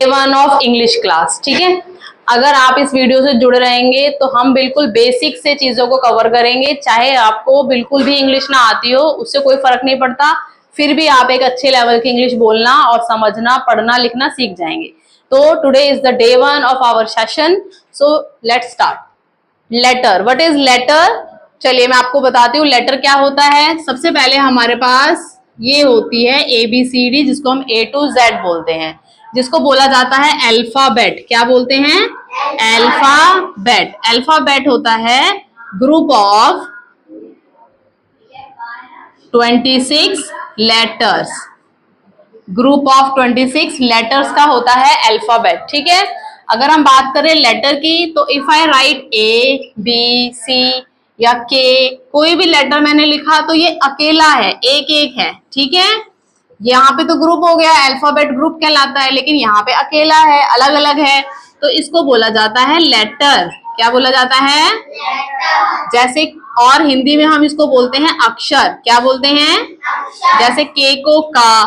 Day 1 of English class. ठीक है, अगर आप इस वीडियो से जुड़े रहेंगे तो हम बिल्कुल बेसिक से चीजों को कवर करेंगे। चाहे आपको बिल्कुल भी इंग्लिश ना आती हो, उससे कोई फर्क नहीं पड़ता, फिर भी आप एक अच्छे लेवल की इंग्लिश बोलना और समझना, पढ़ना लिखना सीख जाएंगे। तो today is the Day 1 of our session, so let's start. Letter, what is letter? चलिए मैं आपको बताती हूँ लेटर क्या होता है। सबसे पहले हमारे पास ये होती है ABCD, जिसको हम A to Z बोलते हैं, जिसको बोला जाता है अल्फाबेट। क्या बोलते हैं? अल्फाबेट। अल्फाबेट होता है group of 26 letters. Group of 26 letters का होता है अल्फाबेट। ठीक है, अगर हम बात करें लेटर की, तो if I right A, B, C या K, कोई भी लेटर मैंने लिखा तो ये अकेला है, एक एक है। ठीक है, यहाँ पे तो ग्रुप हो गया, अल्फाबेट ग्रुप कहलाता है, लेकिन यहाँ पे अकेला है, अलग अलग है, तो इसको बोला जाता है लेटर। क्या बोला जाता है? जैसे, और हिंदी में हम इसको बोलते हैं अक्षर। क्या बोलते हैं? जैसे के को का,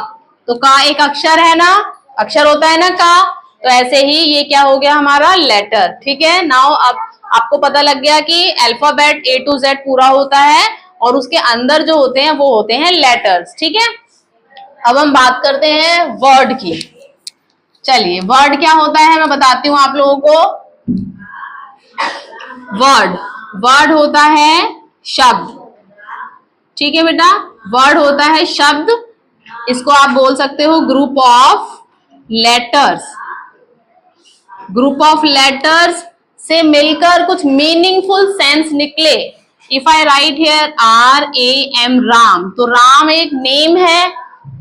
तो का एक अक्षर है ना, अक्षर होता है ना का, तो ऐसे ही ये क्या हो गया हमारा लेटर। ठीक है, नाउ अब आपको पता लग गया कि अल्फाबेट A to Z पूरा होता है और उसके अंदर जो होते हैं वो होते हैं लेटर्स। ठीक है, अब हम बात करते हैं वर्ड की। चलिए, वर्ड क्या होता है मैं बताती हूँ आप लोगों को। वर्ड, वर्ड होता है शब्द। ठीक है बेटा, वर्ड होता है शब्द। इसको आप बोल सकते हो group of letters. Group of letters से मिलकर कुछ मीनिंगफुल सेंस निकले। If I right here RAM, Ram, तो राम एक नेम है,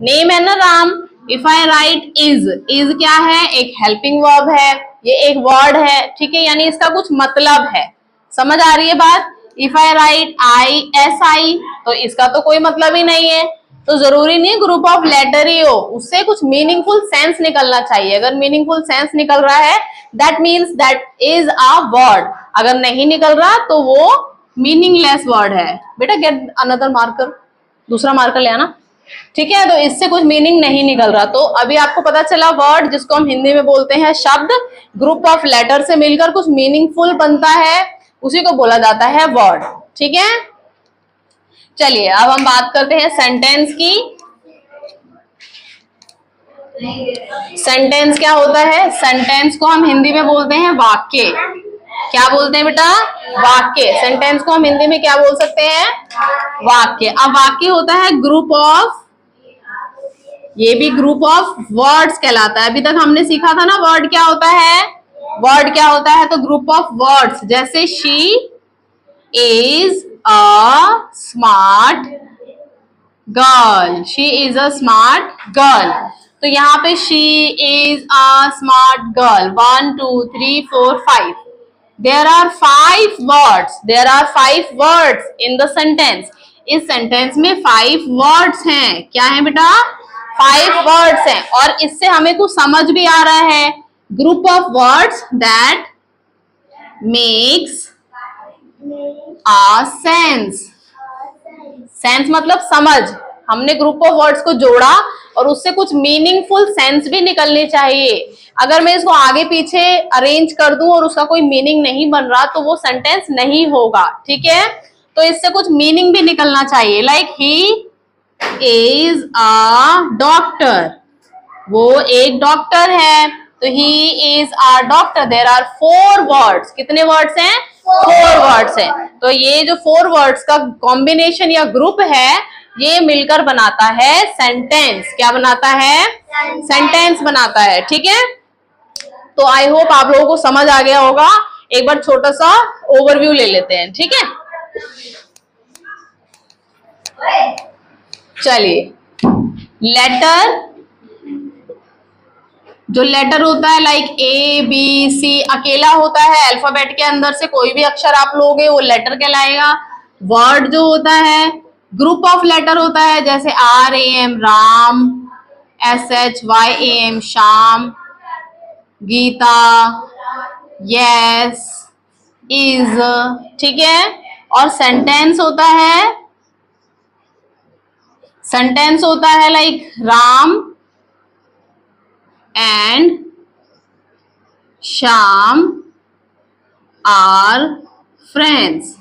नेम है ना Ram. If I right is क्या है? एक हेल्पिंग वर्ब है, ये एक वर्ड है। ठीक है, यानी इसका कुछ मतलब है। समझ आ रही है बात? इफ आई राइट ISI, तो इसका तो कोई मतलब ही नहीं है, तो जरूरी नहीं ग्रुप ऑफ लेटर ही हो, उससे कुछ मीनिंगफुल सेंस निकलना चाहिए। अगर मीनिंगफुल सेंस निकल रहा है, that means that is a word. अगर नहीं निकल रहा तो वो मीनिंगलेस वर्ड है। बेटा गेट अनदर मार्कर, दूसरा मार्कर ले आना। ठीक है, तो इससे कुछ मीनिंग नहीं निकल रहा। तो अभी आपको पता चला वर्ड, जिसको हम हिंदी में बोलते हैं शब्द, ग्रुप ऑफ लेटर से मिलकर कुछ मीनिंगफुल बनता है, उसी को बोला जाता है वर्ड। ठीक है, चलिए अब हम बात करते हैं सेंटेंस की। सेंटेंस क्या होता है? सेंटेंस को हम हिंदी में बोलते हैं वाक्य। क्या बोलते हैं बेटा? वाक्य। सेंटेंस को हम हिंदी में क्या बोल सकते हैं? वाक्य। अब वाक्य होता है ग्रुप ऑफ, ये भी ग्रुप ऑफ वर्ड्स कहलाता है। अभी तक हमने सीखा था ना वर्ड क्या होता है। वर्ड क्या होता है? तो ग्रुप ऑफ वर्ड्स। जैसे she is a smart girl, she is a smart girl, तो यहाँ पे she is a smart girl 1 2 3 4 5, there are 5 words, there are 5 words in the sentence. इस सेंटेंस में 5 वर्ड्स हैं। क्या है बेटा? 5 वर्ड्स हैं, और इससे हमें कुछ समझ भी आ रहा है। Group of words that makes a sense. Sense मतलब समझ। हमने ग्रुप ऑफ वर्ड्स को जोड़ा और उससे कुछ मीनिंगफुल सेंस भी निकलनी चाहिए। अगर मैं इसको आगे पीछे अरेंज कर दूं और उसका कोई मीनिंग नहीं बन रहा, तो वो सेंटेंस नहीं होगा। ठीक है, तो इससे कुछ मीनिंग भी निकलना चाहिए। Like he is a doctor, वो एक डॉक्टर है, तो he is a doctor. There are 4 words. कितने वर्ड्स हैं? 4 वर्ड्स हैं। तो ये जो 4 वर्ड्स का कॉम्बिनेशन या ग्रुप है, ये मिलकर बनाता है सेंटेंस। क्या बनाता है? सेंटेंस बनाता है। ठीक है, तो आई होप आप लोगों को समझ आ गया होगा। एक बार छोटा सा ओवरव्यू ले लेते हैं। ठीक है, चलिए, लेटर, जो लेटर होता है लाइक ABC अकेला होता है, अल्फाबेट के अंदर से कोई भी अक्षर आप लोगे वो लेटर कहलाएगा। वर्ड जो होता है ग्रुप ऑफ लेटर होता है, जैसे RAM राम, SHYAM शाम, गीता, यस, इज। ठीक है, और सेंटेंस होता है, सेंटेंस होता है like Ram and Shyam are friends.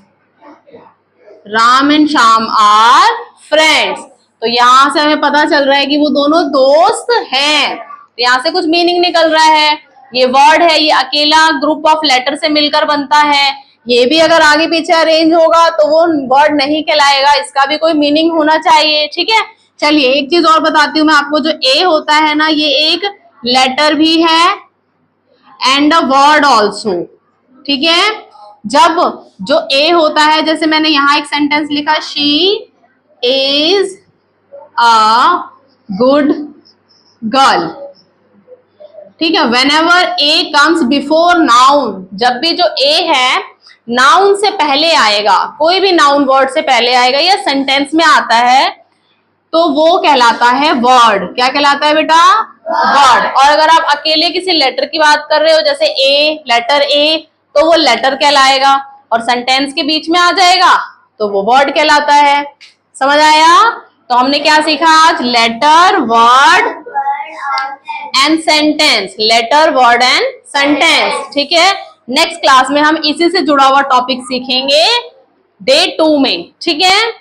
Ram and Shyam are friends. तो यहां से हमें पता चल रहा है कि वो दोनों दोस्त हैं। तो यहां से कुछ मीनिंग निकल रहा है। ये वर्ड है, ये अकेला ग्रुप ऑफ लेटर से मिलकर बनता है। ये भी अगर आगे पीछे अरेंज होगा तो वो वर्ड नहीं कहलाएगा, इसका भी कोई मीनिंग होना चाहिए। ठीक है, चलिए एक चीज और बताती हूँ मैं आपको। जो ए होता है ना, ये एक लेटर भी है एंड अ वर्ड ऑल्सो। ठीक है, जब जो ए होता है, जैसे मैंने यहां एक सेंटेंस लिखा, she is a good girl. ठीक है, when ever A comes before noun, जब भी जो ए है नाउन से पहले आएगा, कोई भी नाउन वर्ड से पहले आएगा या सेंटेंस में आता है, तो वो कहलाता है वर्ड। क्या कहलाता है बेटा? वर्ड। और अगर आप अकेले किसी लेटर की बात कर रहे हो, जैसे ए, लेटर ए, तो वो लेटर कहलाएगा। और सेंटेंस के बीच में आ जाएगा तो वो वर्ड कहलाता है। समझ आया? तो हमने क्या सीखा आज? Letter, word and sentence. Letter, word and sentence. ठीक है, नेक्स्ट क्लास में हम इसी से जुड़ा हुआ टॉपिक सीखेंगे डे 2 में। ठीक है।